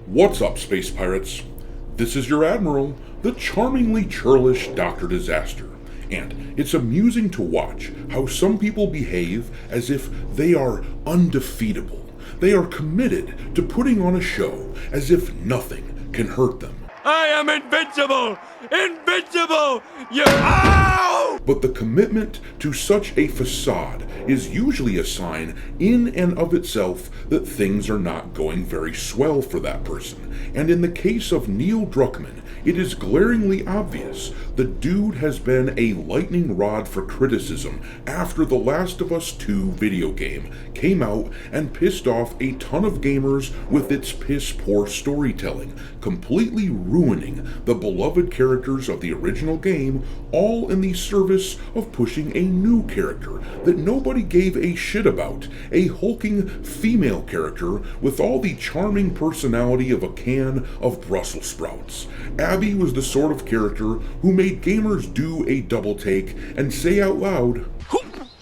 What's up, space pirates? This is your admiral, the charmingly churlish Dr. Disaster, and it's amusing to watch how some people behave as if they are undefeatable. They are committed to putting on a show as if nothing can hurt them. I am invincible! Invincible! Ow! But the commitment to such a facade is usually a sign in and of itself that things are not going very swell for that person. And in the case of Neil Druckmann, it is glaringly obvious the dude has been a lightning rod for criticism after The Last of Us 2 video game came out and pissed off a ton of gamers with its piss-poor storytelling, completely ruining the beloved characters of the original game, all in the service of pushing a new character that nobody gave a shit about, a hulking female character with all the charming personality of a can of Brussels sprouts. Abby was the sort of character who made gamers do a double take and say out loud,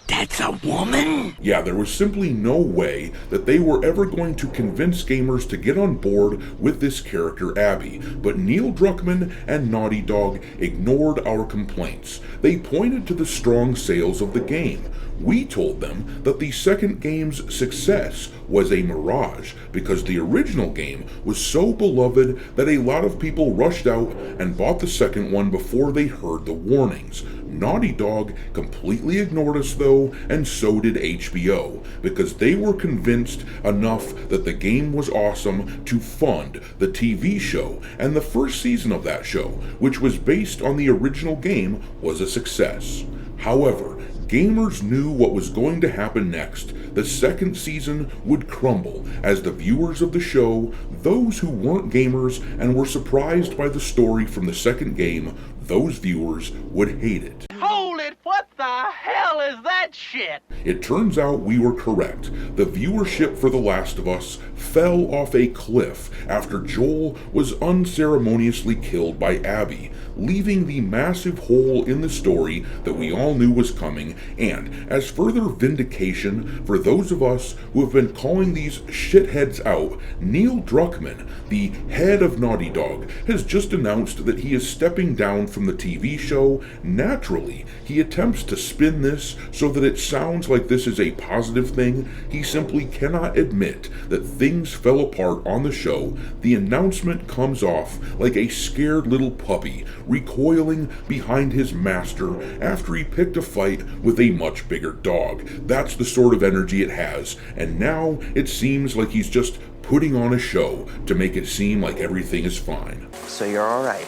That's a woman? Yeah, there was simply no way that they were ever going to convince gamers to get on board with this character Abby, but Neil Druckmann and Naughty Dog ignored our complaints. They pointed to the strong sales of the game. We told them that the second game's success was a mirage because the original game was so beloved that a lot of people rushed out and bought the second one before they heard the warnings. Naughty Dog completely ignored us though, and so did HBO, because they were convinced enough that the game was awesome to fund the TV show, and the first season of that show, which was based on the original game, was a success. However, gamers knew what was going to happen next. The second season would crumble as the viewers of the show, those who weren't gamers and were surprised by the story from the second game, those viewers would hate it. Hold it! What the hell is that shit? It turns out we were correct. The viewership for The Last of Us fell off a cliff after Joel was unceremoniously killed by Abby, leaving the massive hole in the story that we all knew was coming, and as further vindication for those of us who have been calling these shitheads out, Neil Druckmann, the head of Naughty Dog, has just announced that he is stepping down from the TV show. Naturally, he attempts to spin this so that it sounds like this is a positive thing. He simply cannot admit that things fell apart on the show. The announcement comes off like a scared little puppy recoiling behind his master after he picked a fight with a much bigger dog. That's the sort of energy it has, and now it seems like he's just putting on a show to make it seem like everything is fine. So you're all right?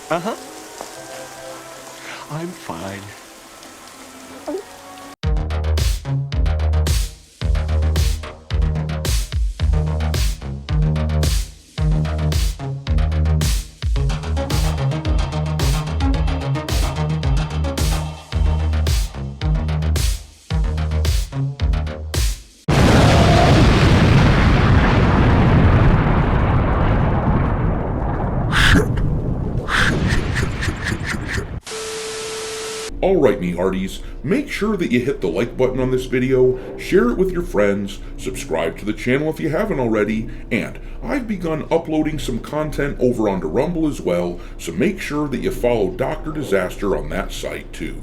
Uh-huh. I'm fine. Alright me hearties, make sure that you hit the like button on this video, share it with your friends, subscribe to the channel if you haven't already, and I've begun uploading some content over onto Rumble as well, so make sure that you follow Dr. Disaster on that site too.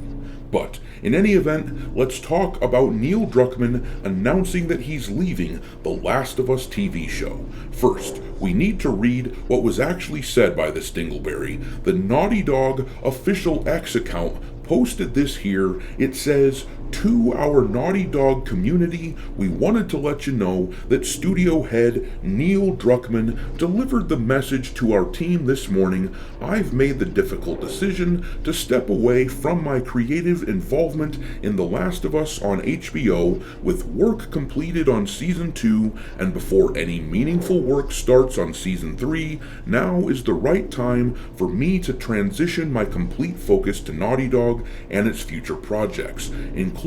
But in any event, let's talk about Neil Druckmann announcing that he's leaving The Last of Us TV show. First, we need to read what was actually said by this dingleberry. The Naughty Dog official X account posted this here. It says, "To our Naughty Dog community, we wanted to let you know that studio head Neil Druckmann delivered the message to our team this morning. I've made the difficult decision to step away from my creative involvement in The Last of Us on HBO, with work completed on Season 2, and before any meaningful work starts on Season 3, now is the right time for me to transition my complete focus to Naughty Dog and its future projects, including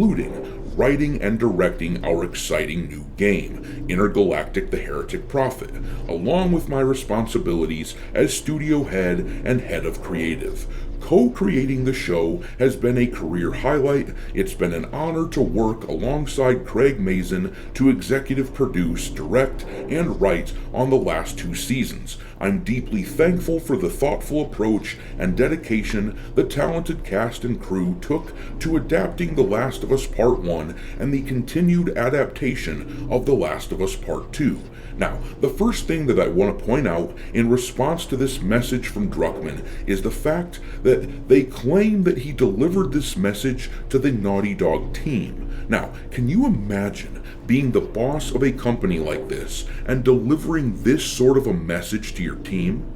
writing and directing our exciting new game, Intergalactic, the Heretic Prophet, along with my responsibilities as studio head and head of creative. co-creating the show has been a career highlight. It's been an honor to work alongside Craig Mazin to executive produce, direct, and write on the last 2 seasons. I'm deeply thankful for the thoughtful approach and dedication the talented cast and crew took to adapting The Last of Us Part 1 and the continued adaptation of The Last of Us Part 2. Now, the first thing that I want to point out in response to this message from Druckmann is the fact that they claim that he delivered this message to the Naughty Dog team. Now, can you imagine being the boss of a company like this and delivering this sort of a message to your team?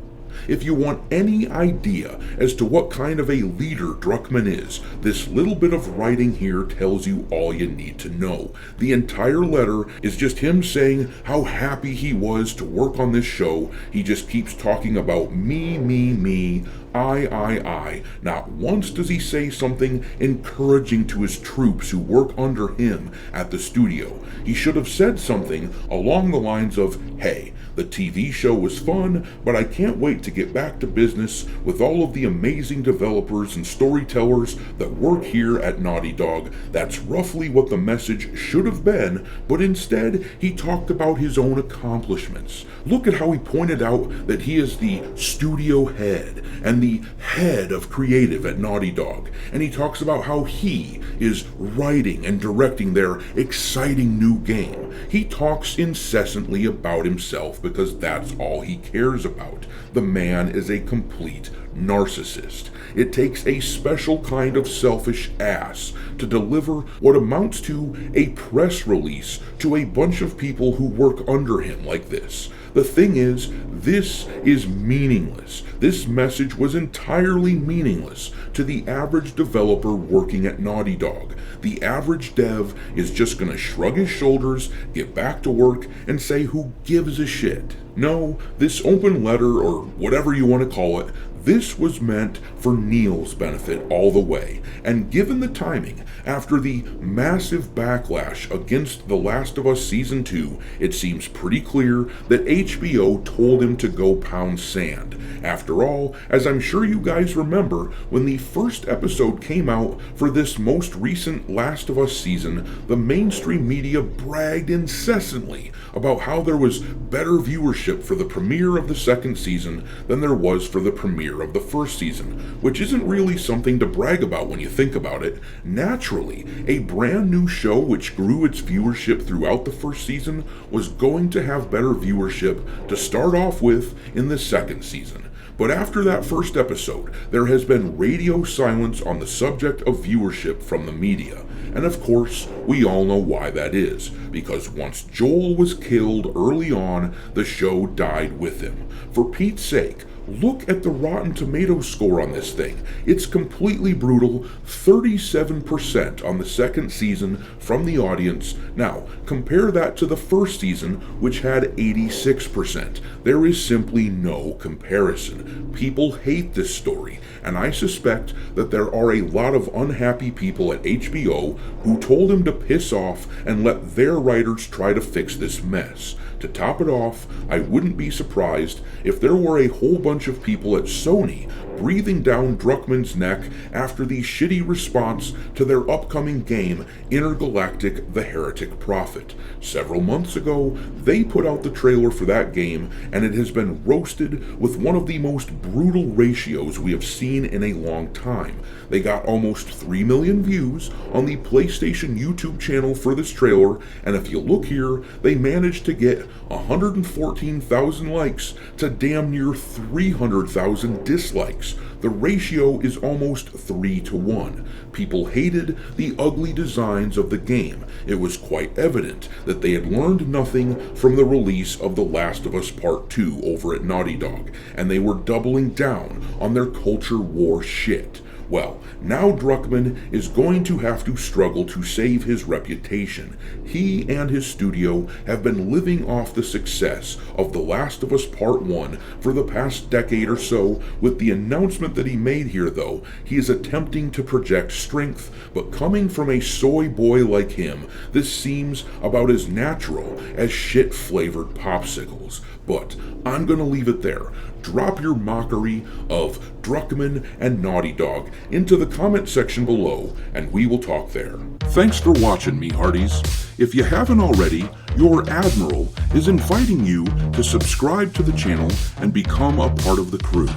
If you want any idea as to what kind of a leader Druckmann is, this little bit of writing here tells you all you need to know. The entire letter is just him saying how happy he was to work on this show. He just keeps talking about me, I. Not once does he say something encouraging to his troops who work under him at the studio. He should have said something along the lines of, hey, the TV show was fun, but I can't wait to get back to business with all of the amazing developers and storytellers that work here at Naughty Dog. That's roughly what the message should have been, but instead he talked about his own accomplishments. Look at how he pointed out that he is the studio head and the head of creative at Naughty Dog, and he talks about how he is writing and directing their exciting new game. He talks incessantly about himself because that's all he cares about. The man is a complete narcissist. It takes a special kind of selfish ass to deliver what amounts to a press release to a bunch of people who work under him like this. The thing is, this is meaningless. This message was entirely meaningless to the average developer working at Naughty Dog. The average dev is just gonna shrug his shoulders, get back to work, and say who gives a shit. No, this open letter, or whatever you want to call it, this was meant for Neil's benefit all the way, and given the timing, after the massive backlash against The Last of Us Season 2, it seems pretty clear that HBO told him to go pound sand. After all, as I'm sure you guys remember, when the first episode came out for this most recent Last of Us season, the mainstream media bragged incessantly about how there was better viewership for the premiere of the second season than there was for the premiere of the first season, which isn't really something to brag about when you think about it. Naturally, a brand new show which grew its viewership throughout the first season was going to have better viewership to start off with in the second season. But after that first episode, there has been radio silence on the subject of viewership from the media. And of course, we all know why that is, because once Joel was killed early on, the show died with him. For Pete's sake, look at the Rotten Tomatoes score on this thing. It's completely brutal, 37% on the second season from the audience. Now, compare that to the first season, which had 86%. There is simply no comparison. People hate this story, and I suspect that there are a lot of unhappy people at HBO who told him to piss off and let their writers try to fix this mess. To top it off, I wouldn't be surprised if there were a whole bunch of people at Sony breathing down Druckmann's neck after the shitty response to their upcoming game, Intergalactic, the Heretic Prophet. Several months ago, they put out the trailer for that game, and it has been roasted with one of the most brutal ratios we have seen in a long time. They got almost 3 million views on the PlayStation YouTube channel for this trailer, and if you look here, they managed to get 114,000 likes to damn near 300,000 dislikes. The ratio is almost 3-to-1. People hated the ugly designs of the game. It was quite evident that they had learned nothing from the release of The Last of Us Part 2 over at Naughty Dog, and they were doubling down on their culture war shit. Well, now Druckmann is going to have to struggle to save his reputation. He and his studio have been living off the success of The Last of Us Part 1 for the past decade or so. With the announcement that he made here, though, he is attempting to project strength, but coming from a soy boy like him, this seems about as natural as shit-flavored popsicles. But I'm gonna leave it there. Drop your mockery of Druckmann and Naughty Dog into the comment section below, and we will talk there. Thanks for watching, me hearties. If you haven't already, your Admiral is inviting you to subscribe to the channel and become a part of the crew.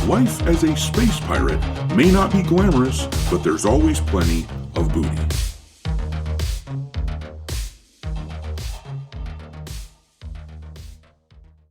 Life as a space pirate may not be glamorous, but there's always plenty of booty.